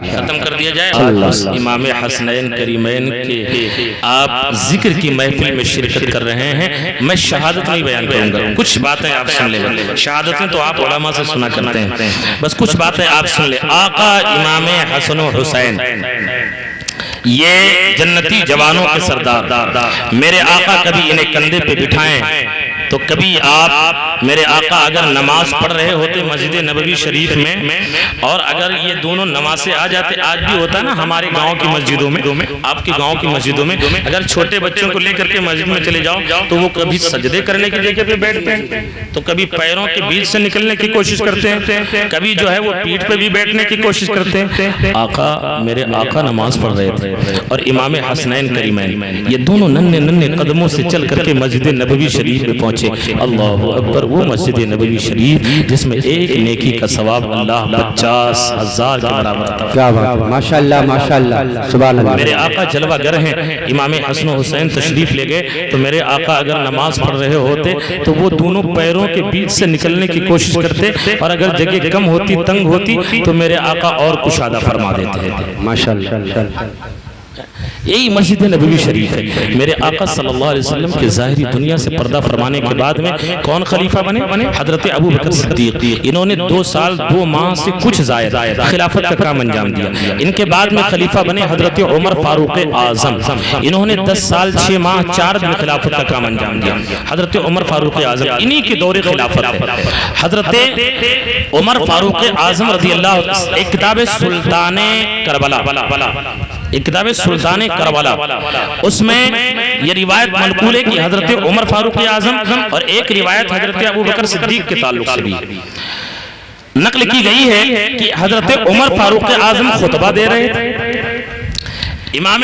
ختم کر دیا جائے. امام حسنین کریمین کے آپ ذکر کی محفل میں شرکت کر رہے ہیں. میں شہادت نہیں بیان کروں گا, کچھ باتیں آپ سن لیں. شہادتیں تو آپ علماء سے سنا کرتے ہیں, بس کچھ باتیں آپ سن لیں. آقا امام حسن و حسین یہ جنتی جوانوں کے سردار, میرے آقا کبھی انہیں کندھے پہ بٹھائیں تو کبھی آپ میرے آقا اگر نماز پڑھ رہے ہوتے مسجد نبوی شریف میں, اور اگر یہ دونوں نمازیں آ جاتے, آج بھی ہوتا ہے نا ہمارے گاؤں کی مسجدوں میں, آپ کے گاؤں کی مسجدوں میں اگر چھوٹے بچوں کو لے کر کے مسجد میں چلے جاؤ تو وہ کبھی سجدے کرنے کی جگہ پہ بیٹھتے ہیں, تو کبھی پیروں کے بیچ سے نکلنے کی کوشش کرتے ہیں, کبھی جو ہے وہ پیٹھ پہ بھی بیٹھنے کی کوشش کرتے ہیں. آقا میرے آقا نماز پڑھ رہے تھے اور امام حسنین کریمین یہ دونوں ننھے ننھے قدموں سے چل کر کے مسجد نبوی شریف میں پہنچے. اللہ اکبر, وہ مسجد نبوی شریف جس میں ایک نیکی کا ثواب اللہ 50,000 کے برابر تھا. کیا بات, ماشاءاللہ ماشاءاللہ, سبحان اللہ. میرے آقا جلوہ گر ہیں. امام حسن و حسین تشریف لے گئے تو میرے آقا اگر نماز پڑھ رہے ہوتے تو وہ دونوں پیروں کے بیچ سے نکلنے کی کوشش کرتے, اور اگر جگہ کم ہوتی تنگ ہوتی تو میرے آقا اور کشادہ فرما دیتے ہیں. ماشاءاللہ. یہی مسجد نبوی شریف ہے. میرے آقا صلی اللہ علیہ وسلم کے ظاہری دنیا سے پردہ فرمانے کے بعد میں کون خلیفہ بنے؟ حضرت ابو بکر صدیق. انہوں نے 2 سال 2 ماہ سے کچھ زائد خلافت کا کام انجام دیا. ان کے بعد میں خلیفہ بنے حضرت عمر فاروق اعظم. انہوں نے 10 سال 6 ماہ 4 دن خلافت کا کام انجام دیا. حضرت عمر فاروق اعظم انہی کے دور خلافت ہے. حضرت عمر فاروق اعظم رضی اللہ عنہ, ایک کتاب سلطان کربلا, ایک کتاب سلطان کربلا, اس میں یہ روایت منقول ہے کہ حضرت عمر فاروق اعظم, اور ایک روایت حضرت ابو بکر صدیق کے تعلق سے بھی نقل کی گئی ہے کہ حضرت عمر فاروق اعظم خطبہ دے رہے تھے. امام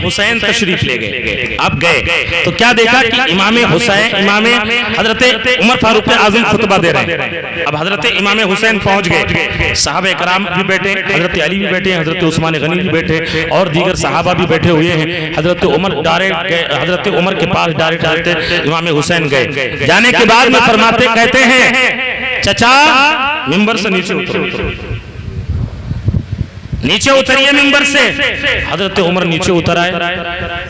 حسین تشریف لے گئے. اب گئے تو کیا دیکھا کہ امام حضرت عمر فاروق اعظم خطبہ دے رہے ہیں. اب حضرت امام حسین پہنچ گئے, صحابہ کرام بھی بیٹھے, حضرت علی بھی بیٹھے, حضرت عثمان غنی بھی بیٹھے, اور دیگر صحابہ بھی بیٹھے ہوئے ہیں. حضرت عمر کے پاس ڈائریکٹ امام حسین گئے. جانے کے بعد میں فرماتے کہتے ہیں چچا منبر سے نیچے اتریے ممبر سے. حضرت عمر نیچے اتر آئے.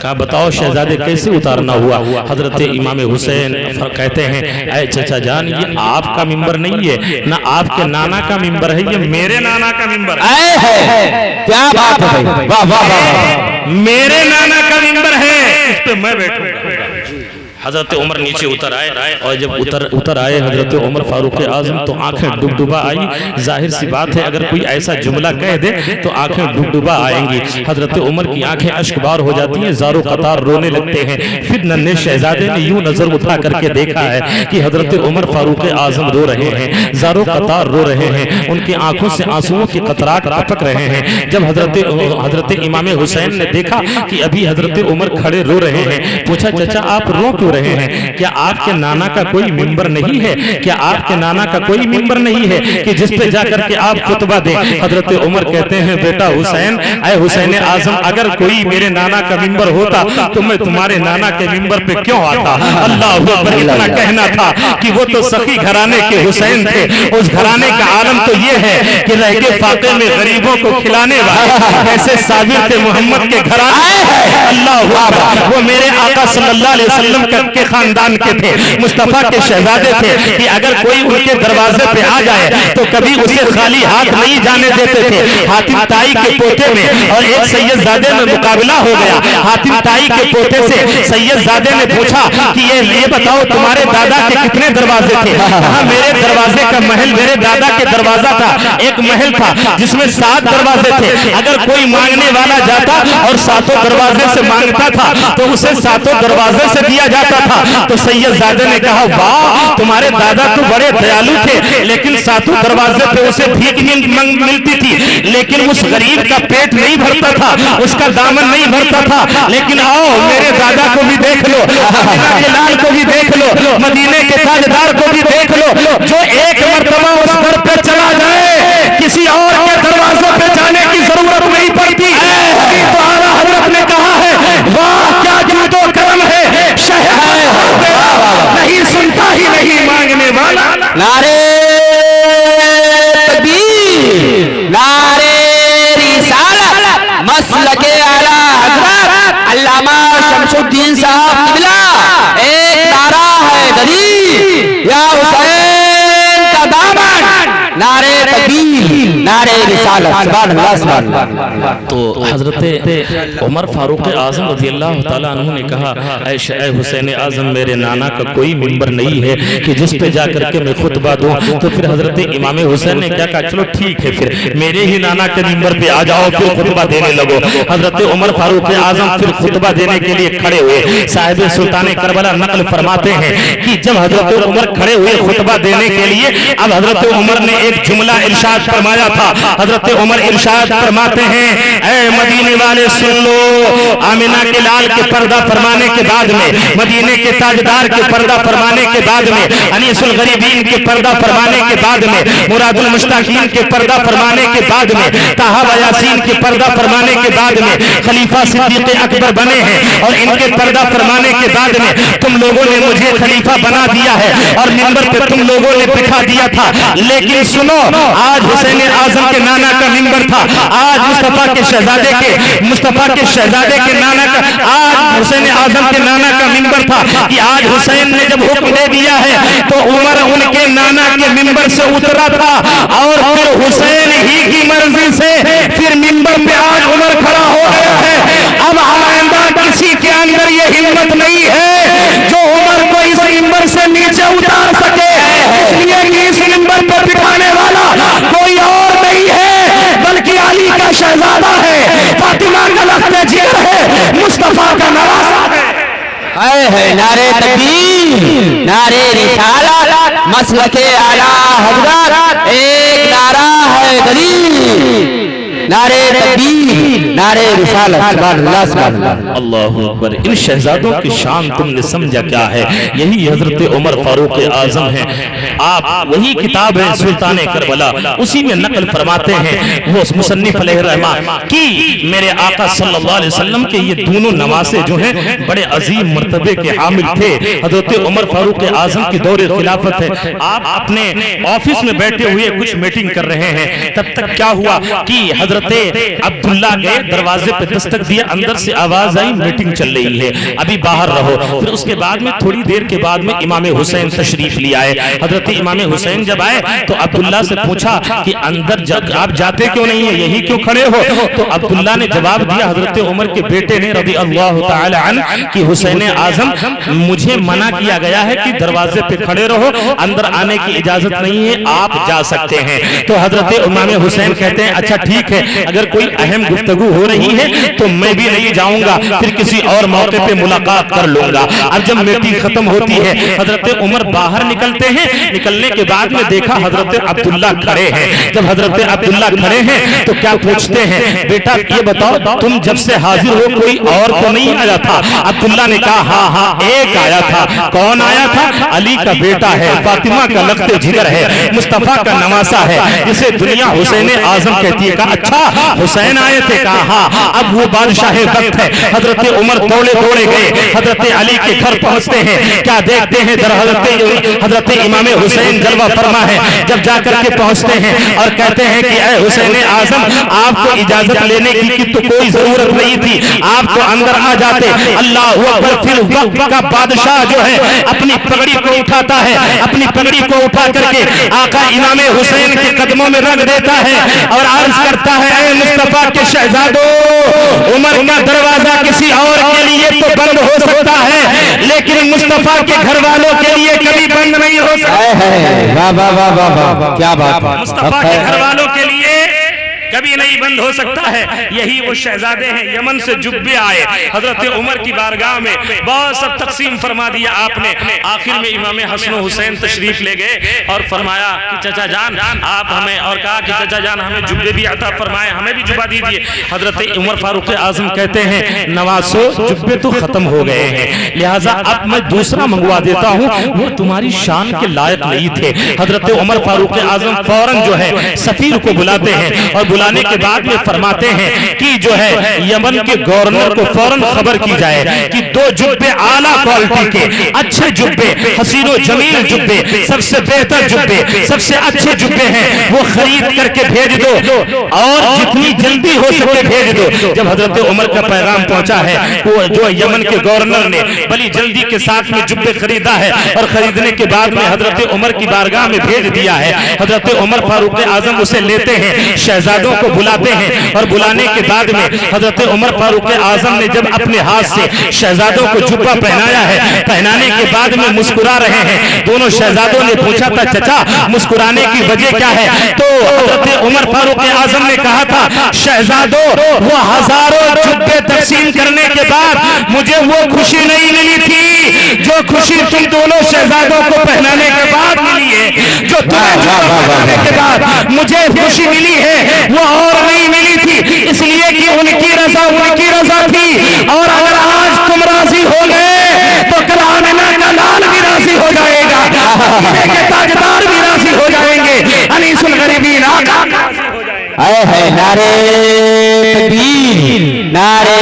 کہا بتاؤ شہزادے کیسے اتارنا ہوا؟ حضرت امام حسین کہتے ہیں اے چچا جان, یہ آپ کا ممبر نہیں ہے, نہ آپ کے نانا کا ممبر ہے, یہ میرے نانا کا ممبر ہے. کیا بات ہے بھائی, واہ واہ واہ, میرے نانا کا ممبر ہے, اس پہ میں بیٹھوں گا. حضرت عمر نیچے اتر آئے, اور جب اتر آئے حضرت عمر فاروق اعظم تو آنکھیں ڈبڈبا آئی. ظاہر سی بات ہے اگر کوئی ایسا جملہ کہہ دے تو آنکھیں ڈبڈبا آئیں گی. حضرت عمر کی آنکھیں اشک بار ہو جاتی ہیں, زارو قطار رونے لگتے ہیں. پھر ننھے شہزادے نے یوں نظر اٹھا کر کے دیکھا ہے کہ حضرت عمر فاروق اعظم رو رہے ہیں, زارو قطار رو رہے ہیں, ان کی آنکھوں سے آنسوؤں کی قطرات ٹپک رہے ہیں. جب حضرت امام حسین نے دیکھا کہ ابھی حضرت عمر کھڑے رو رہے ہیں, پوچھا چچا آپ رو کیوں رہے ہیں؟ کیا آپ کے نانا کا کوئی ممبر نہیں ہے؟ کیا آپ کے نانا کا کوئی ممبر نہیں ہے کہ جس پہ جا کر کے آپ خطبہ دیں؟ حضرت عمر کہتے ہیں بیٹا حسین, اے حسین اعظم, اگر کوئی میرے نانا کا ممبر ہوتا تو میں تمہارے نانا کے ممبر پہ کیوں آتا؟ اللہ اکبر. اتنا کہنا تھا کہ وہ تو سخی گھرانے کے حسین تھے. اس گھرانے کا عالم تو یہ ہے کہ رہ کے فاقے میں غریبوں کو کھلانے والے ایسے صابر تھے محمد کے گھرانے. اللہ اکبر. وہ میرے آقا صلی اللہ علیہ وسلم کے خاندان کے تھے, مصطفیٰ کے شہزادے تھے, کہ اگر کوئی ان کے دروازے پہ آ جائے تو کبھی اسے خالی ہاتھ نہیں جانے دیتے تھے. حاتم طائی کے پوتے میں اور ایک سید زادے میں مقابلہ ہو گیا. حاتم طائی کے پوتے سے سید زادے نے پوچھا کہ یہ بتاؤ تمہارے دادا کے کتنے دروازے تھے؟ کہا میرے دروازے کا محل میرے دادا کے دروازہ تھا, ایک محل تھا جس میں 7 دروازے تھے. اگر کوئی مانگنے والا جاتا اور 7 دروازے سے مانگتا تھا تو اسے 7 دروازے سے دیا جاتا تھا. تو سید زادے نے کہا واہ, تمہارے دادا تو بڑے دیالو تھے, لیکن 7 دروازے پہ اسے بھیک ملتی تھی, لیکن اس غریب کا پیٹ نہیں بھرتا تھا, اس کا دامن نہیں بھرتا تھا. لیکن آؤ میرے دادا کو بھی دیکھ لو, مدینہ کے لال کو بھی دیکھ لو, مدینے کے تاجدار کو بھی دیکھ لو, جو ایک مرتبہ اس در پہ چلا جائے کسی اور کے دروازے پہ جانے کی ضرورت نہیں پڑتی. تو اعلیٰ حضرت نے کہا ہے واہ کیا جود و کرم ہے, نہیں سنتا ہی نہیں مانگنے والا. نعرے تکبیر, نعرے رسالت. الدین صاحب قبلہ ایک نعرہ ہے دلی یا حسین کا دامن نعرے تکبیر نعرے رسالت سبحان اللہ سبحان اللہ. تو حضرت عمر فاروق اعظم رضی اللہ تعالیٰ عنہ نے کہا اے حسین اعظم میرے نانا کا کوئی ممبر نہیں ہے کہ جس پہ جا کر کے میں خطبہ دوں. تو پھر حضرت امام حسین نے کیا کہا چلو ٹھیک ہے پھر میرے ہی نانا کے ممبر پہ آ جاؤ پھر خطبہ دینے لگو. حضرت عمر فاروق اعظم پھر خطبہ دینے کے لیے کھڑے ہوئے. صاحب سلطان کربلا نقل فرماتے ہیں کہ جب حضرت عمر کھڑے ہوئے خطبہ دینے کے لیے اب حضرت عمر نے ایک جملہ ارشاد فرمایا تھا. حضرت عمر ارشاد فرماتے ہیں اے مدینے والے سن لو, آمنہ کے لال کے پردہ فرمانے کے بعد میں, مدینے کے تاجدار کے پردہ فرمانے کے بعد میں, انیس الغریبین کے پردہ فرمانے کے بعد میں, مراد المشتاقین کے پردہ فرمانے کے بعد میں, طٰہٰ و یاسین کے پردہ فرمانے کے بعد میں خلیفہ صدیق اکبر بنے ہیں اور ان کے پردہ فرمانے کے بعد میں تم لوگوں نے مجھے خلیفہ بنا دیا ہے اور منبر پہ تم لوگوں نے بٹھا دیا تھا. لیکن سنو آج حسین اعظم کے نانا کا منبر تھا, آج مصطفیٰ کے شہزادے کے نانا کا, آج حسین اعظم کے نانا کا منبر تھا کہ آج حسین نے جب حکم دے دیا ہے تو عمر ان کے نانا کے منبر سے اترا تھا اور پھر حسین ہی کی مرضی سے پھر منبر پہ آج عمر کھڑا ہو گیا ہے. اب آئندہ کسی کے اندر یہ ہمت نہیں ہے جو عمر کو اس منبر سے نیچے اتار سکے, اس لیے کہ اس منبر پر بٹھانے والا کوئی اور نہیں ہے بلکہ علی کا شہزادہ ہے, فاطمہ کا لخت جگر ہے, مصطفیٰ کا نواسہ ہے. اے نعرے تکبیر نعرے رسالت مسلک اعلیٰ حضرت ایک نعرہ ہے دلی نعرے تکبیر نعرے رسالت سبحان اللہ سبحان اللہ. اللہ اکبر. ان شہزادوں کی شان تم نے سمجھا کیا ہے؟ یہی حضرت عمر فاروق اعظم ہیں. آپ وہی کتاب ہے سلطان کربلا, اسی میں نقل فرماتے ہیں وہ مصنف علیہ الرحمہ کہ میرے آقا صلی اللہ علیہ وسلم کے یہ دونوں نواسے جو ہیں بڑے عظیم مرتبے کے حامل تھے. حضرت عمر فاروق اعظم کی دور خلافت ہے, آپ اپنے آفس میں بیٹھے ہوئے کچھ میٹنگ کر رہے ہیں. تب تک کیا ہوا کہ حضرت عبداللہ گئے, دروازے پہ دستک دیا, اندر سے آواز آئی میٹنگ چل رہی ہے ابھی باہر رہو. پھر اس کے بعد میں تھوڑی دیر کے بعد میں امام حسین تشریف لے آئے. حضرت امام حسین جب آئے تو عبداللہ سے پوچھا کہ اندر آپ جاتے کیوں نہیں ہیں, یہی کیوں کھڑے ہو؟ تو عبداللہ نے جواب دیا حضرت عمر کے بیٹے نے رضی اللہ تعالی عنہ کہ حسین اعظم مجھے منع کیا گیا ہے کہ دروازے پہ کھڑے رہو, اندر آنے کی اجازت نہیں ہے, آپ جا سکتے ہیں. تو حضرت امام حسین کہتے ہیں اچھا ٹھیک ہے, اگر کوئی اہم گفتگو ہو رہی ہے تو میں بھی نہیں جاؤں گا, پھر کسی اور موقع پہ ملاقات کر لوں گا. اب جب میٹنگ ختم ہوتی ہے حضرت عمر باہر نکلتے ہیں, نکلنے کے بعد میں دیکھا حضرت عبداللہ کھڑے ہیں. جب حضرت عبداللہ کھڑے ہیں تو کیا پوچھتے ہیں بیٹا یہ بتاؤ تم جب سے حاضر ہو کوئی اور تو نہیں آیا تھا؟ عبداللہ نے کہا ہاں ہاں ایک آیا تھا. کون آیا تھا؟ علی کا بیٹا ہے, فاطمہ کا لخت جگر ہے, مصطفیٰ کا نواسہ ہے, جسے دنیا حسین اعظم کہتی ہے. کہا اچھا حسین آئے تھے؟ کہا ہاں. اب وہ بادشاہ وقت ہے. حضرت عمر دوڑے گئے, حضرت علی کے گھر پہنچتے ہیں. کیا دیکھتے ہیں در حضرت امام حسین جلوہ فرما ہے. جب جا کر کے پہنچتے ہیں اور کہتے ہیں کہ اے حسین اعظم آپ کو اجازت لینے کی تو کوئی ضرورت نہیں تھی, آپ تو اندر آ جاتے. اللہ اکبر. پھر وقت کا بادشاہ جو ہے اپنی پگڑی کو اٹھاتا ہے, اپنی پگڑی کو اٹھا کر کے آقا امام حسین کے قدموں میں رکھ دیتا ہے اور عرض کرتا ہے اے مصطفیٰ کے شہزادوں, عمر کا دروازہ کسی اور کے لیے تو بند ہو سکتا ہے لیکن مصطفیٰ کے گھر والوں کے لیے کبھی بند نہیں ہو سکتا. واہ واہ واہ واہ کیا بات ہے. مصطفیٰ کے گھر والوں کے لیے کبھی نہیں بند ہو سکتا ہے. یہی وہ شہزادے ہیں یمن سے جبے آئے, حضرت عمر کی بارگاہ میں بہت سب تقسیم فرما دیا آپ نے. آخر میں امام حسن و حسین تشریف لے گئے اور فرمایا کہ چچا جان آپ ہمیں, اور کہا کہ چچا جان ہمیں جبے بھی عطا فرمائے, ہمیں بھی جبہ دیجیے. حضرت عمر فاروق اعظم کہتے ہیں نواسو جبے تو ختم ہو گئے ہیں, لہٰذا اب میں دوسرا منگوا دیتا ہوں, وہ تمہاری شان کے لائق نہیں تھے. حضرت عمر فاروق اعظم فوراً جو ہے سفیر کو بلاتے ہیں اور بلانے کے بعد میں فرماتے ہیں کہ جو ہے یمن کے گورنر کو فوراً خبر کی جائے کہ 2 جبے اعلیٰ کوالٹی کے اچھے جبے، حسین و جمیل جبے، سب سے بہتر جبے، سب سے اچھے جبے ہیں، وہ خرید کر کے بھیج دو اور جتنی جلدی ہو سکے بھیج دو۔ جب حضرت عمر کا پیغام پہنچا ہے، وہ جو یمن کے گورنر نے بڑی جلدی کے ساتھ میں جبے خریدا ہے اور خریدنے کے بعد میں حضرت عمر کی بارگاہ میں بھیج دیا ہے۔ حضرت عمر فاروق اعظم اسے لیتے ہیں، شہزادوں کو بلاتے ہیں اور بلانے کے بعد میں حضرت عمر فاروق اعظم نے جب اپنے ہاتھ سے شہزادوں کو جبہ پہنایا ہے، پہنانے کے بعد میں مسکرا رہے ہیں۔ دونوں شہزادوں نے پوچھا تھا چچا مسکرانے کی وجہ کیا ہے؟ تو حضرت عمر فاروق اعظم نے کہا تھا شہزادوں وہ ہزاروں جبے تقسیم کرنے کے بعد مجھے وہ خوشی نہیں ملی تھی جو خوشی تم دونوں شہزادوں کو پہنانے کے بعد ملی ہے، جو تمہیں جبہ پہنانے کے بعد مجھے خوشی ملی ہے وہ اور نہیں ملی تھی، اس لیے کہ ان کی رضا تھی۔ اور اگر آج تم راضی ہو گئے تو کل آمنہ کا لال بھی راضی ہو جائے گا، مدینے کے تاجدار بھی راضی ہو جائیں گے، انیس الغریبین آقا اے ہے نعرے تکبیر، نعرے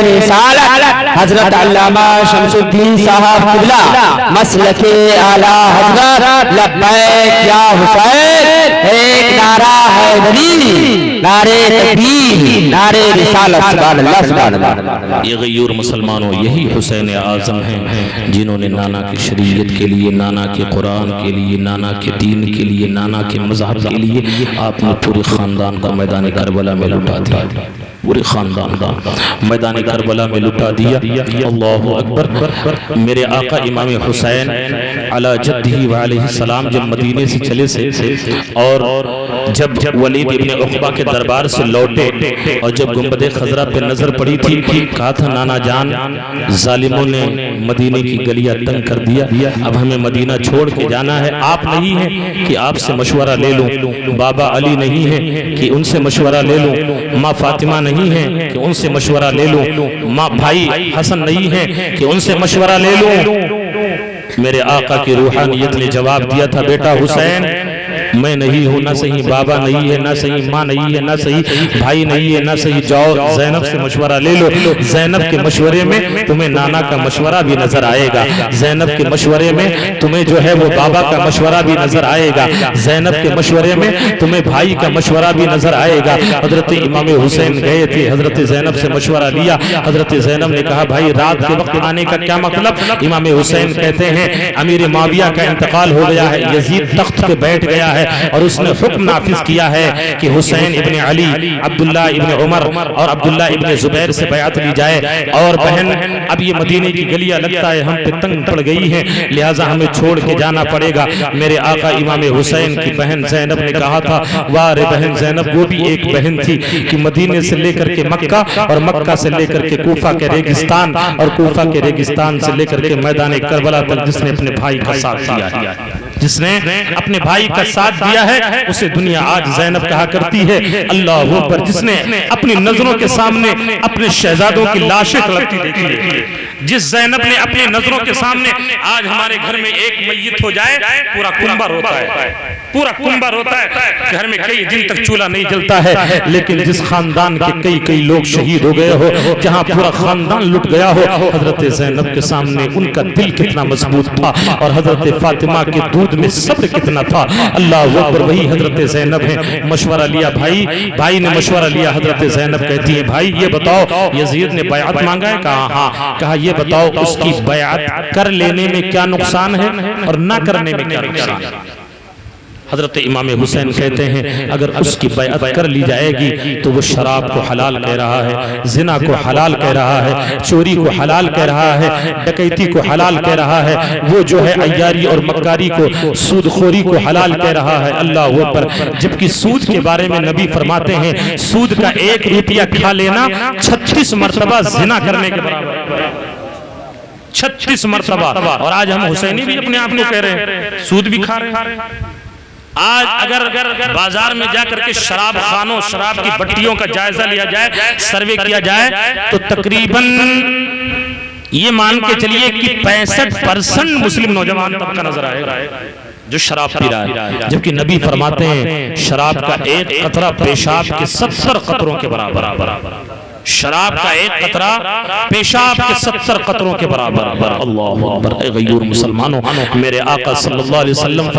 رسالت، حضرت علامہ شمس الدین صاحب قبلہ مسلک اعلیٰ حضرت لبیک یا حسین، ایک نعرہ حیدری، نعرے تکبیر، نعرے رسالت، سبحان اللہ سبحان اللہ۔ یہ غیور مسلمانوں یہی حسین اعظم ہیں جنہوں نے نانا کی شریعت کے لیے، نانا کے قرآن کے لیے، نانا کے دین کے لیے، نانا کے مذہب کے لیے آپ نے پورے خاندان کو میدان کربلا میں لٹا دیا، پورے خاندان کا میدان کربلا میں لٹا دیا۔ اللہ اکبر۔ میرے آقا امام حسین علی جدہ وعلیہ السلام جب مدینے سے چلے سے اور جب ولید ابن عقبہ کے دربار سے لوٹے اور جب گنبد خضرا پہ نظر پڑی تھی، کہا تھا نانا جان ظالموں نے مدینے کی گلیاں تنگ کر دیا، اب ہمیں مدینہ چھوڑ کے جانا ہے، آپ نہیں ہیں کہ آپ سے مشورہ لے لوں، بابا علی نہیں ہیں کہ ان سے مشورہ لے لوں، ماں فاطمہ نہیں ہیں کہ ان سے مشورہ لے لوں، ماں بھائی حسن نہیں ہیں کہ ان سے مشورہ لے لوں۔ میرے آقا کی روحانیت نے جواب دیا تھا بیٹا حسین میں نہیں ہوں، نہ صحیح بابا نہیں ہے، نہ صحیح ماں نہیں ہے، نہ صحیح بھائی نہیں ہے، نہ صحیح جاؤ زینب سے مشورہ لے لو۔ زینب کے مشورے میں تمہیں نانا کا مشورہ بھی نظر آئے گا، زینب کے مشورے میں تمہیں جو ہے وہ بابا کا مشورہ بھی نظر آئے گا، زینب کے مشورے میں تمہیں بھائی کا مشورہ بھی نظر آئے گا۔ حضرت امام حسین گئے تھے، حضرت زینب سے مشورہ لیا، حضرت زینب نے کہا بھائی رات کے وقت آنے کا کیا مطلب؟ امام حسین کہتے ہیں امیر معاویہ کا انتقال ہو گیا ہے، یزید تخت پہ بیٹھ گیا ہے اور اس نے حکم نافذ کیا ہے کہ حسین ابن علی، عبداللہ ابن عمر اور عبداللہ ابن زبیر سے بیعت لی جائے، اور بہن اب یہ مدینے کی گلیاں لگتا ہے ہم پہ تنگ پڑ گئی ہیں لہٰذا ہمیں چھوڑ کے جانا پڑے گا۔ میرے آقا امام حسین کی بہن زینب نے کہا تھا واہ رے بہن زینب، وہ بھی ایک بہن تھی کہ مدینے سے لے کر کے مکہ اور مکہ سے لے کر کے کوفہ کے ریگستان اور کوفہ کے ریگستان سے لے کر کے میدان کربلا تک جس نے اپنے بھائی کا ساتھ دیا ہے، جس نے اپنے بھائی کا ساتھ دیا ہے اسے دنیا آج زینب کہا کرتی ہے۔ اللہ اکبر۔ جس نے اپنی نظروں کے سامنے اپنے شہزادوں کی لاشیں تڑپتی دیکھی ہے، جس زینب نے اپنی نظروں کے سامنے آج ہمارے گھر میں ایک میت ہو جائے پورا کنبہ روتا ہے، پورا کنبہ روتا ہے، گھر میں کئی دن تک چولہا نہیں جلتا ہے، لیکن جس خاندان کے کئی لوگ شہید ہو گئے ہو، جہاں پورا خاندان لٹ گیا ہو، حضرت زینب کے سامنے ان کا دل کتنا مضبوط تھا اور حضرت فاطمہ کے دودھ میں صبر کتنا تھا۔ اللہ اکبر۔ وہی حضرت زینب ہیں، مشورہ لیا بھائی نے مشورہ لیا، حضرت زینب کہتی ہے بھائی یہ بتاؤ یزید نے بیعت مانگا ہے؟ کہا ہاں۔ کہا یہ بتاؤ اس کی بیعت کر لینے میں کیا نقصان ہے اور نہ کرنے میں کیا نقصان ہے؟ حضرت امام حسین کہتے ہیں اگر اس کی بیعت کر لی جائے گی تو وہ شراب کو حلال کہہ رہا ہے، زنا کو حلال کہہ رہا ہے، چوری کو حلال کہہ رہا ہے، ڈکیتی کو حلال کہہ رہا ہے، وہ جو ہے عیاری اور مکاری کو، سود خوری کو حلال کہہ رہا ہے۔ اللہ اکبر۔ جبکہ سود کے بارے میں نبی فرماتے ہیں سود کا 1 روپیہ کھا لینا 36 مرتبہ زنا کرنے کے برابر، 36 مرتبہ۔ اور آج ہم حسینی بھی اپنے آپ کو کہہ رہے ہیں، سود بھی کھا رہے ہیں۔ آج اگر بازار میں جا کر کے شراب خانوں، شراب کی بٹیوں کا جائزہ لیا جائے، سروے کیا جائے تو تقریباً یہ مان کے چلیے کہ 65% مسلم نوجوان طبقہ نظر آئے گا جو شراب پی رہا ہے، جبکہ نبی فرماتے ہیں شراب کا ایک قطرہ پیشاب کے 70 قطروں کے برابر، شراب کا ایک قطرہ پیشاب کے 70 قطروں کے برابر۔ اللہ اکبر۔ اے غیور مسلمانوں، میرے آقا صلی اللہ علیہ وسلم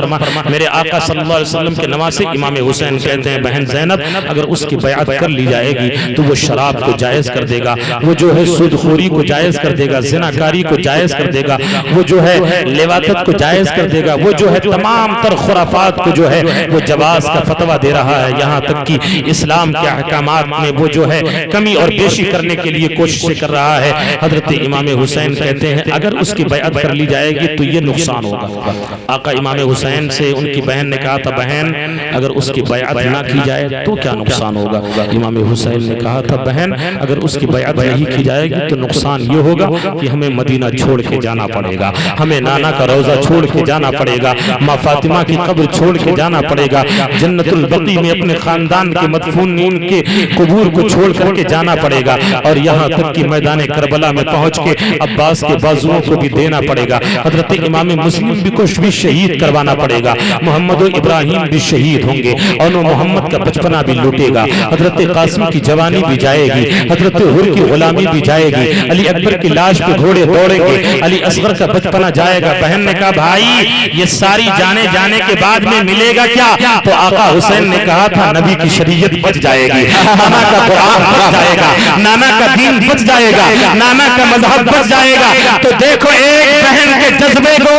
میرے آقا صلی اللہ علیہ وسلم کے نواسے امام حسین کہتے ہیں بہن زینب اگر اس کی بیعت کر لی جائے گی تو وہ شراب کو جائز کر دے گا، وہ جو ہے سود خوری کو جائز کر دے گا، زناکاری کو جائز کر دے گا، وہ جو ہے لواطت کو جائز کر دے گا، وہ جو ہے تمام تر خرافات کو جو ہے وہ جواز کا فتویٰ دے رہا ہے، یہاں تک کہ اسلام کے احکامات میں وہ جو ہے کمی اور بیشی کرنے کے لیے کوشش کر رہا ہے۔ حضرت امام حسین کہتے ہیں اگر اس کی بیعت کر لی جائے گی تو یہ نقصان ہوگا۔ آقا امام حسین سے ان کی بہن نے کہا تھا بہن اگر اس کی بیعت نہ کی جائے تو کیا نقصان ہوگا؟ امام حسین نے کہا تھا بہن اگر اس کی بیعت نہیں کی جائے گی تو نقصان یہ ہوگا کہ ہمیں مدینہ چھوڑ کے جانا پڑے گا، ہمیں نانا کا روضہ چھوڑ کے جانا پڑے گا، ماں فاطمہ کی قبر چھوڑ کے جانا پڑے گا، جنت البقیع میں اپنے خاندان کے مدفونین کے قبور کو چھوڑ کر کے جانا پڑے گا، اور یہاں تک کہ میدان کربلا میں پہنچ کے عباس کے بازوؤں کو بھی دینا پڑے گا، حضرت امام مسلم بھی شہید کروانا پڑے گا، محمد و ابراہیم بھی شہید ہوں گے، اور محمد کا بچپنا بھی لوٹے گا، حضرت قاسم کی جوانی بھی جائے گی، حضرت حر کی غلامی بھی جائے گی، علی اکبر کی لاش پہ گھوڑے دوڑیں گے، علی اصغر کا بچپنا جائے گا۔ بہن نے کہا بھائی یہ ساری جانے کے بعد میں ملے گا کیا؟ تو آقا حسین نے کہا تھا نبی کی شریعت بچ جائے گی، نانا کا قرآن بچ جائے گا، نانا کا دین بچ جائے گا، نانا کا مذہب بچ جائے گا۔ تو دیکھو ایک بہن کے جذبے کو،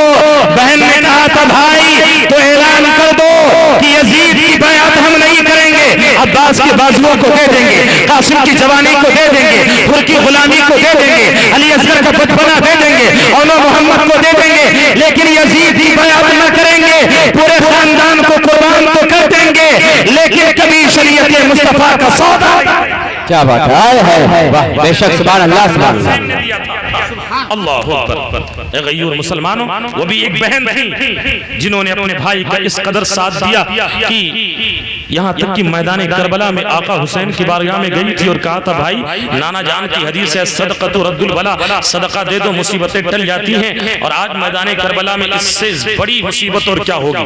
بہن نے کہا تھا بھائی تو اعلان کر دو کہ یزید کی بیعت ہم نہیں کریں گے، عباس کے بازوؤں کو دے دیں گے، قاسم کی جوانی کو دے دیں گے، حر کی غلامی کو دے دیں گے، علی اصغر کا بچپنا دے دیں گے، اور محمد کو دے دیں گے، لیکن یزید کی بیعت نہ کریں گے، پورے خاندان کو قربان تو کر دیں گے لیکن کبھی شریعت مصطفیٰ کا سودا۔ کیا بات ہے، بے شک سبحان اللہ سبحان اللہ۔ اللہ اکبر۔ اے غیور مسلمانوں، وہ بھی ایک بہن تھی جنہوں نے اپنے بھائی کا اس قدر ساتھ دیا کہ یہاں تک کہ میدان کربلا میں آقا حسین کی بارگاہ میں گئی تھی اور کہا تھا بھائی نانا جان کی حدیث ہے صدقۃ رد البلا، صدقہ دے دو مصیبتیں ٹل جاتی ہیں، اور آج میدان کربلا میں اس سے بڑی مصیبت اور کیا ہوگی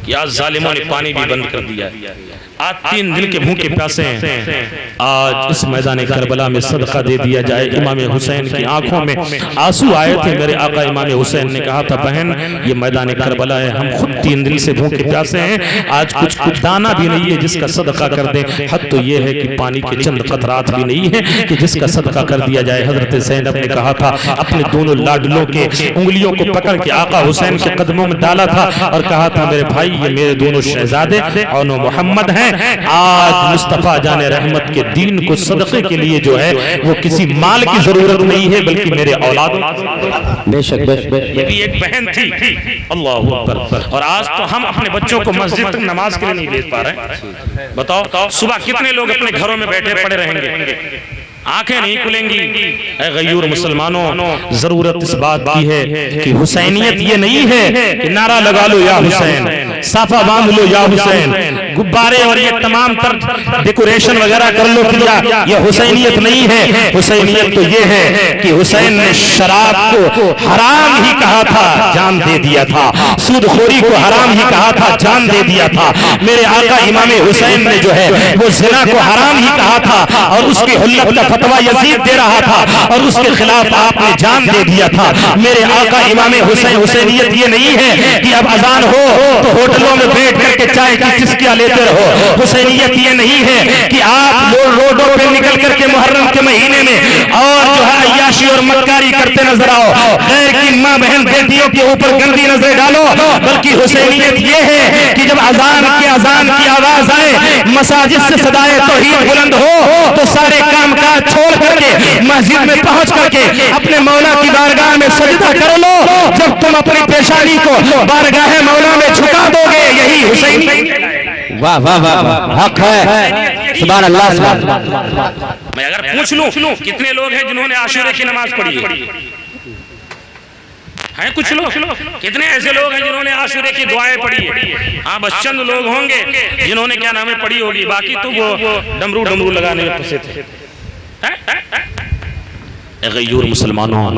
کہ آج ظالموں نے پانی بھی بند کر دیا ہے، آج 3 دن کے بھوکے پیاسے ہیں، آج اس میدان کربلا میں صدقہ دے دیا جائے۔ امام حسین کی آنکھوں میں آنسو آئے تھے، میرے آقا امام حسین نے کہا تھا بہن یہ میدان کربلا ہے، ہم خود 3 دن سے بھوکے پیاسے ہیں، آج کچھ دانہ بھی نہیں ہے جس کا صدقہ کر دیں، حد تو یہ ہے کہ پانی کے چند قطرات بھی نہیں ہیں کہ جس کا صدقہ کر دیا جائے۔ حضرت زینب نے کہا تھا اپنے دونوں لاڈلوں کے انگلیوں کو پکڑ کے آقا حسین کے قدموں میں ڈالا تھا اور کہا تھا میرے بھائی یہ میرے دونوں شہزادے اور محمد ہیں، آج مصطفیٰ جان رحمت کے دین کو صدقے کے لیے جو ہے وہ کسی مال کی ضرورت نہیں ہے بلکہ میرے اولاد۔ بے شک یہ بھی ایک بہن تھی، اللہ اکبر۔ اور آج تو ہم اپنے بچوں کو مسجد تک نماز کے لیے نہیں بھیج پا رہے ہیں، بتاؤ صبح کتنے لوگ اپنے گھروں میں بیٹھے پڑے رہیں گے، آنکھیں نہیں کھلیں گی۔ اے غیور مسلمانوں، ضرورت اس بات کی ہے کہ حسینیت یہ نہیں ہے کہ نعرہ لگا لو یا حسین، صافہ باندھ لو یا حسین، گبارے اور یہ تمام تر ڈیکوریشن وغیرہ کر لو کیا، یہ حسینیت نہیں ہے۔ حسینیت تو یہ ہے کہ حسین نے شراب کو حرام ہی کہا تھا، جان دے دیا تھا، سود خوری کو حرام ہی کہا تھا، جان دے دیا تھا۔ میرے آقا امام حسین نے جو ہے وہ زنا کو حرام ہی کہا تھا اور اس کی حلت کا فتویٰ یزید دے رہا تھا اور اس کے خلاف آپ نے جان دے دیا تھا۔ میرے آقا امام حسین، حسینیت یہ نہیں ہے کہ اب اذان ہو تو ہوٹلوں میں بیٹھ کر کے چائے کی چسکیاں لیتے رہو، حسینیت یہ نہیں ہے کہ آپ روڈوں پہ نکل کر کے محرم کے مہینے میں اور جو ہے عیاشی اور مکاری کرتے نظر آؤ، غیر کی ماں بہن بیٹیوں کے اوپر گندی نظریں ڈالو، بلکہ حسینیت یہ ہے کہ جب اذان کی آواز آئے، مساجد سے صدائے توحید بلند ہو تو سارے کام کاج چھوڑ کر کے مسجد میں پہنچ کر کے اپنے مولا کی بارگاہ میں سجدہ کر لو۔ جب تم اپنی پیشانی کو بارگاہ مولا میں جھکا دو گے، یہی حسینی۔ واہ واہ واہ، حق ہے، سبحان اللہ سبحان اللہ۔ میں اگر پوچھ لوں کتنے لوگ ہیں جنہوں نے عاشورے کی نماز پڑھی ہے؟ ہیں کچھ لوگ؟ کتنے ایسے لوگ ہیں جنہوں نے عاشورے کی دعائیں پڑھی ہے؟ ہاں بس چند لوگ ہوں گے جنہوں نے کیا نام ہے پڑھی ہوگی، باقی تو وہ ڈمرو لگانے میں پھنسے تھے۔ غیور مسلمانوں،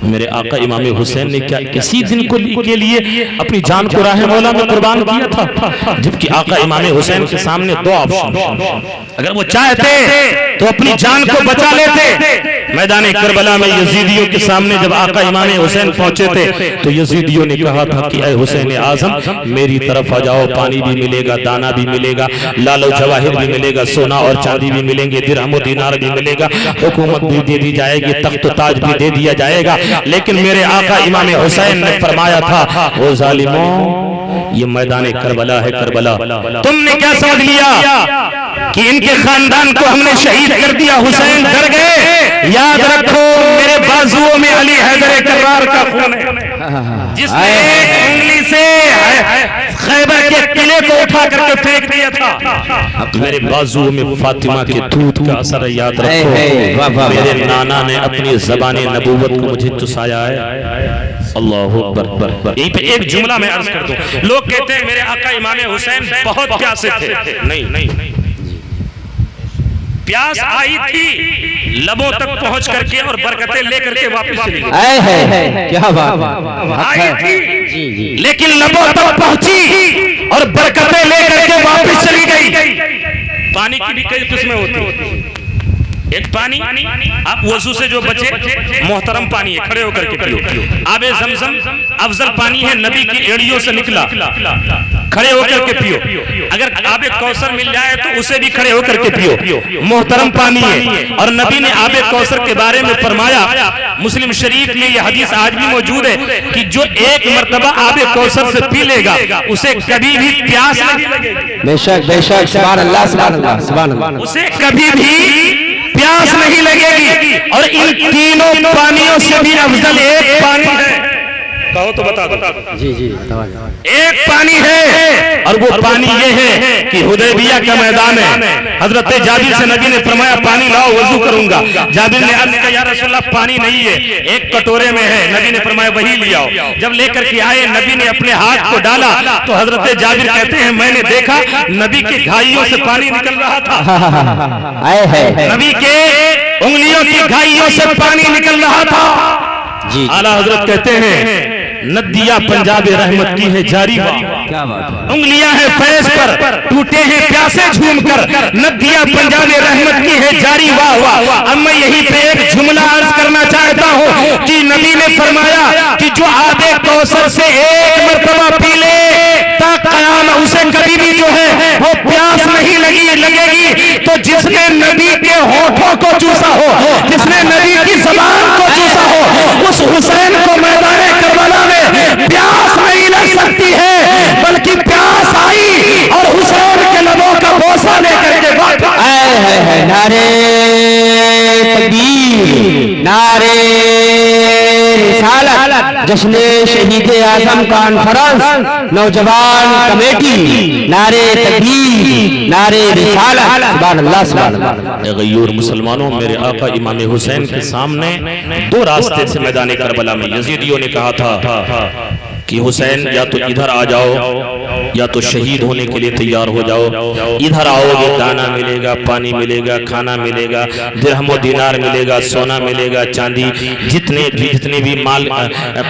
میرے آقا امام حسین نے کیا اسی دن کے لیے اپنی جان کو راہ مولا میں قربان کیا تھا، جبکہ آقا امام حسین کے سامنے دو آپشن، اگر وہ چاہتے تو اپنی جان کو بچا لیتے۔ میدان کربلا میں یزیدیوں کے سامنے جب آقا امام حسین پہنچے تھے تو یزیدیوں نے کہا تھا کہ اے حسین اعظم میری طرف آ جاؤ، پانی بھی ملے گا، دانا بھی ملے گا، لال و جواہر بھی ملے گا، سونا اور چاندی بھی ملیں گے، درہم و دینار بھی ملے گا، حکومت بھی دے دی جائے گی، تخت و تاج بھی دے دیا جائے گا۔ لیکن میرے آقا امام حسین نے فرمایا تھا او ظالموں، یہ میدان کربلا ہے، کربلا تم نے کیا سمجھ لیا کہ ان کے خاندان کو ہم نے شہید کر دیا، حسین ڈر گئے؟ یاد رکھو میرے بازوؤں میں علی حیدر کرار کا خون ہے، جس نے ایک انگلی سے خیبر کے قلعے کو اٹھا کر کے پھینک دیا تھا، میرے بازوؤں میں فاطمہ کے دودھ کا اثر ہے۔ یاد رکھو میرے نانا نے اپنی زبان نبوت کو مجھے چسایا ہے۔ اللہ اکبر۔ یہیں پہ ایک جملہ میں عرض کر دوں، لوگ کہتے ہیں میرے آقا امام حسین بہت پیاسے تھے، نہیں، پیاس آئی تھی لبوں تک پہنچ کر کے اور برکتیں لے کر کے واپس چلی گئی، کیا بات آئی تھی لیکن لبوں تک پہنچی اور برکتیں لے کر کے واپس چلی گئی۔ پانی کی بھی کئی قسمیں ہوتی ہیں، ایک پانی آپ وضو سے جو بچے محترم پانی ہے، کھڑے ہو کر کے پیو۔ آب زمزم افضل پانی ہے، نبی کی ایڑیوں سے نکلا، کھڑے ہو کر کے پیو۔ اگر آب کوثر مل جائے تو اسے بھی کھڑے ہو کر کے پیو، محترم پانی ہے۔ اور نبی نے آب کوثر کے بارے میں فرمایا، مسلم شریف میں یہ حدیث آج بھی موجود ہے کہ جو ایک مرتبہ آب کوثر سے پی لے گا اسے کبھی بھی پیاس نہیں لگے گی، بے شک بے شک، سبحان اللہ سبحان اللہ سبحان اللہ، اسے کبھی بھی پیاس نہیں لگے گی۔ اور ان تینوں پانیوں سے بھی افضل ایک پانی ہے، کہو تو بتا دو، ایک پانی ہے اور وہ پانی یہ ہے کہ حدیبیہ کا میدان ہے۔ حضرت جابر سے نبی نے فرمایا پانی لاؤ وضو کروں گا، جابر نے عرض کیا یا رسول اللہ پانی نہیں ہے، ایک کٹورے میں ہے، نبی نے فرمایا وہی لے آؤ۔ جب لے کر کے آئے نبی نے اپنے ہاتھ کو ڈالا تو حضرت جابر کہتے ہیں میں نے دیکھا نبی کے گھائیوں سے پانی نکل رہا تھا، نبی کے انگلیوں کی گھائیوں سے پانی نکل رہا تھا۔ اعلیٰ حضرت کہتے ہیں ندیاں پنجاب رحمت کی ہے جاری انگلیاں ہیں فیض پر ٹوٹے ہیں پیاسے جھوم کر، ندیاں پنجاب رحمت کی ہے جاری واہ واہ۔ اب میں یہی پہ ایک جملہ عرض کرنا چاہتا ہوں کہ نبی نے فرمایا کہ جو آب کوثر سے ایک مرتبہ پی لے تا قیامت اسے کبھی بھی جو ہے وہ پیاس نہیں لگے گی۔ تو جس نے نبی کے ہونٹوں کو چوسا ہو، جس نے نبی کی زبان کو چوسا ہو، اس حسین کو میدان کربلا میں پیاس نہیں لگ سکتی ہے، بلکہ پیاس آئی اور حسین کے لبوں کا بوسہ لے کر کے واپس نعرے تکبیر، نعرے رسالت، جشن شہید اعظم کانفرنس نوجوان کمیٹی، نعرے تکبیر، نعرے رسالت، سبحان اللہ سبحان اللہ۔ غیور مسلمانوں، میرے آقا امام حسین کے سامنے دو راستے سے میدان کربلا میں یزیدیوں نے کہا تھا کہ حسین یا تو ادھر آ جاؤ یا تو شہید ہونے کے لیے تیار ہو جاؤ، ادھر آؤ گے دانا ملے گا، پانی ملے گا، کھانا ملے گا، درہم و دینار ملے گا، سونا ملے گا، چاندی، جتنے بھی مال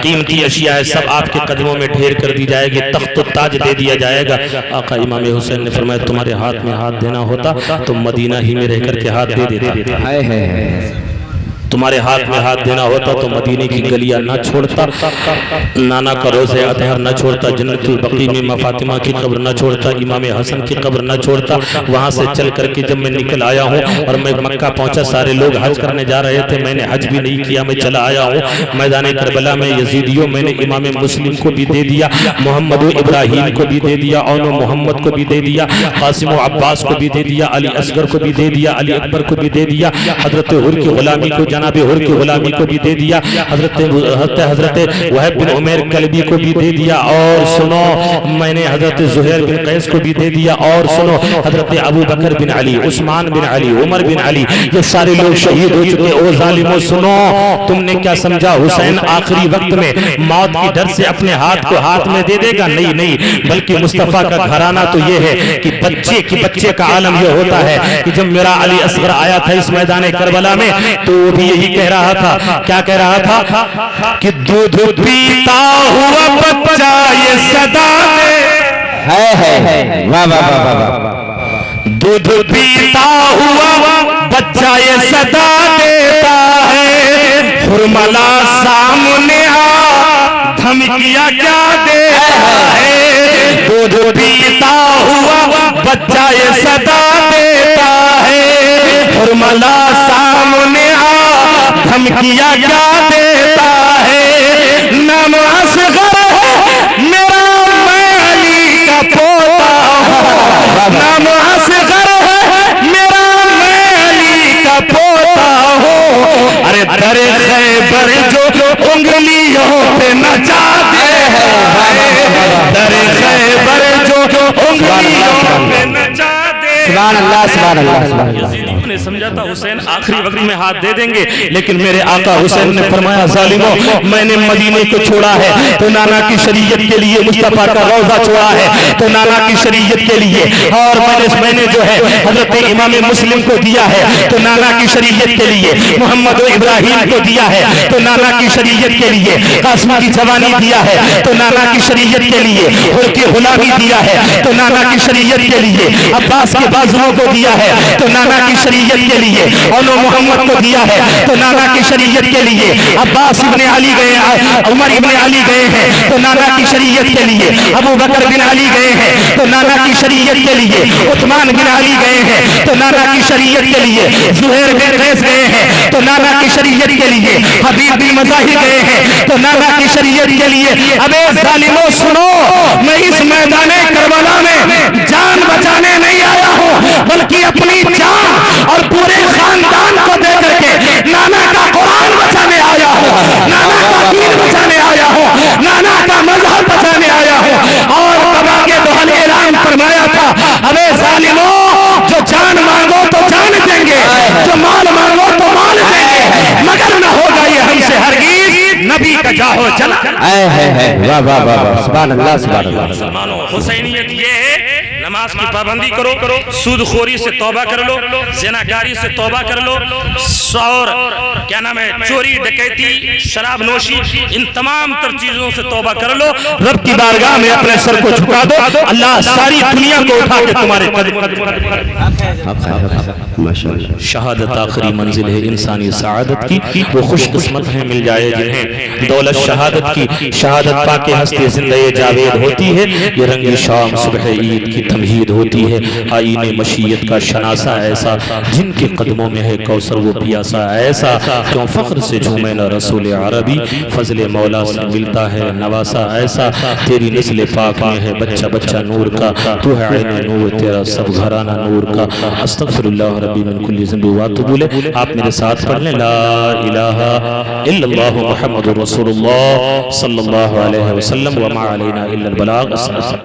قیمتی اشیاء ہے سب آپ کے قدموں میں ڈھیر کر دی جائے گی، تخت و تاج دے دیا جائے گا۔ آقا امام حسین نے فرمایا تمہارے ہاتھ میں ہاتھ دینا ہوتا تو مدینہ ہی میں رہ کر کے ہاتھ دے دیتا، تمہارے ہاتھ میں ہاتھ دینا ہوتا تو مدینے کی گلیاں نہ چھوڑتا، نانا کا روزہ اطہر نہ چھوڑتا، جنت البقیع میں ماں فاطمہ کی قبر نہ چھوڑتا، امام حسن کی قبر نہ چھوڑتا۔ وہاں سے چل کر کے جب میں نکل آیا ہوں اور میں مکہ پہنچا، سارے لوگ حج کرنے جا رہے تھے، میں نے حج بھی نہیں کیا، میں چلا آیا ہوں میدان کربلا میں یزیدیوں، میں نے امام مسلم کو بھی دے دیا، محمد و ابراہیم کو بھی دے دیا، اون و محمد کو بھی دے دیا، قاسم و عباس کو بھی دے دیا، علی اصغر کو بھی دے دیا، علی اکبر کو بھی دے دیا، حضرت حر کی غلامی کو جناب حر کی غلامی کو بھی دے دیا، حضرت وہب بن عمیر کلبی کو بھی دے دیا، اور سنو میں نے حضرت زہیر بن قیس کو بھی دے دیا، اور سنو حضرت ابو بکر بن علی، عثمان بن علی، عمر بن علی، یہ سارے لوگ شہید ہو چکے۔ او ظالموں سنو، تم نے کیا سمجھا حسین آخری وقت میں موت کی ڈر سے اپنے ہاتھ کو ہاتھ میں دے دے گا؟ نہیں، بلکہ مصطفیٰ کا گھرانہ تو یہ ہے کہ بچے کا عالم یہ ہوتا ہے کہ جب میرا علی اصغر آیا تھا اس میدان کربلا میں تو وہ بھی یہی کہہ رہا تھا. کیا کہہ رہا تھا کہ دودھ پیتا ہوا بچہ یہ صدا دے ہے واہ واہ واہ واہ. دودھ پیتا ہوا بچہ یہ صدا دیتا ہے. حرملا سامنے آ دھمکیاں کیا دیتا ہے. دودھ پیتا ہوا بچہ یہ صدا دیتا ہے. حرملا سامنے آ دھمکیاں کیا دیتا ہے. نام اصغر ہے میرا میں علی کا پوتا ہوں. نام اصغر ہے میرا میں علی کا پوتا ہوں. ارے در خیبر جو انگلیوں پہ نچاتے ہیں, در خیبر جو انگلیوں پہ نچاتے. سبحان اللہ سبحان اللہ. یزیدیوں نے سمجھا تھا حسین آخری وقت میں ہاتھ دے دیں گے, لیکن میرے آقا حسین نے فرمایا ظالموں میں نے مدینے کو چھوڑا ہے تو نانا کی شریعت کے لیے, مصطفیٰ کا روضہ چھوڑا ہے تو نانا کی شریعت کے لیے, اور میں نے جو ہے حضرت امام مسلم کو دیا ہے تو نانا کی شریعت کے لیے, محمد و ابراہیم کو دیا ہے تو نانا کی شریعت کے لیے, قاسم کی جوانی دیا ہے تو نانا کی شریعت کے لیے, حر کی غلامی دیا ہے تو نانا کی شریعت کے لیے, عباس کے بازوؤں کو دیا ہے تو نانا کی شریعت کے لیے, اولو محمد کو دیا ہے تو نانا کی شریعت کے لیے, عباس ابن علی گئے, عمر ابن علی گئے ہیں تو نانا کی شریعت کے لیے, ابو بکر بن علی گئے ہیں تو نانا کی شریعت کے لیے, عثمان بن علی گئے ہیں تو نانا کی شریعت کے لیے, زہیر بن قیس گئے ہیں تو نانا کی شریعت کے لیے, حبیب بن مظاہر گئے ہیں تو نانا کی شریعت کے لیے. ابے ظالموں سنو, میں اس میدان کربلا میں جان بچانے نہیں آیا ہوں بلکہ اپنی جان اور پورے خاندان کو دے کر کے نانا کا قرآن بچانے آیا ہوں, نانا کا دین بچانے آیا ہوں, نانا کا مذہب بچانے آیا ہوں. اور بابا کے دہن اعلان فرمایا تھا, ابے ظالموں جو جان مانگو تو جان دیں گے, جو مال مانگو تو مال دیں گے, مگر نہ ہوگا یہ ہم سے ہرگز نبی کا جاہو چلا. واہ واہ واہ سبحان اللہ سبحان اللہ. مسلمانوں حسینیت یہ ہے نماز کی پابندی کرو, سود خوری سے توبہ کر لو, زناکاری سے توبہ کر لو, اور کیا نام ہے چوری ڈکیتی شراب نوشی ان تمام تر چیزوں سے توبہ کر لو. رب کی بارگاہ میں اپنے سر کو جھکا دو, اللہ ساری دنیا کو اٹھا کے تمہارے شہادت آخری منزل ہے انسانی سعادت کی. وہ خوش قسمت ہیں مل جائے جنہیں دولت شہادت کی, شہادت پا کے ہستی زندہ جاوید ہوتی ہے. یہ رنگ شام صبح عید کی تمہید ہوتی ہے. آئین مشیت کا شناسہ ایسا جن کے قدموں میں ہے کوثر وہ پیاسا ایسا, کیوں فخر سے جھومے نہ رسول عربی, فضل مولا سے ملتا ہے نواسا ایسا. تیری نسل پاک میں ہے بچہ بچہ نور کا, تو ہے عین نور تیرا سب گھرانہ نور کا. استغفر اللہ ربی من کل ذنب واتوب الیہ. آپ میرے ساتھ پڑھ لیں, لا الہ الا اللہ محمد رسول اللہ صلی اللہ علیہ وسلم وما علینا الا البلاغ.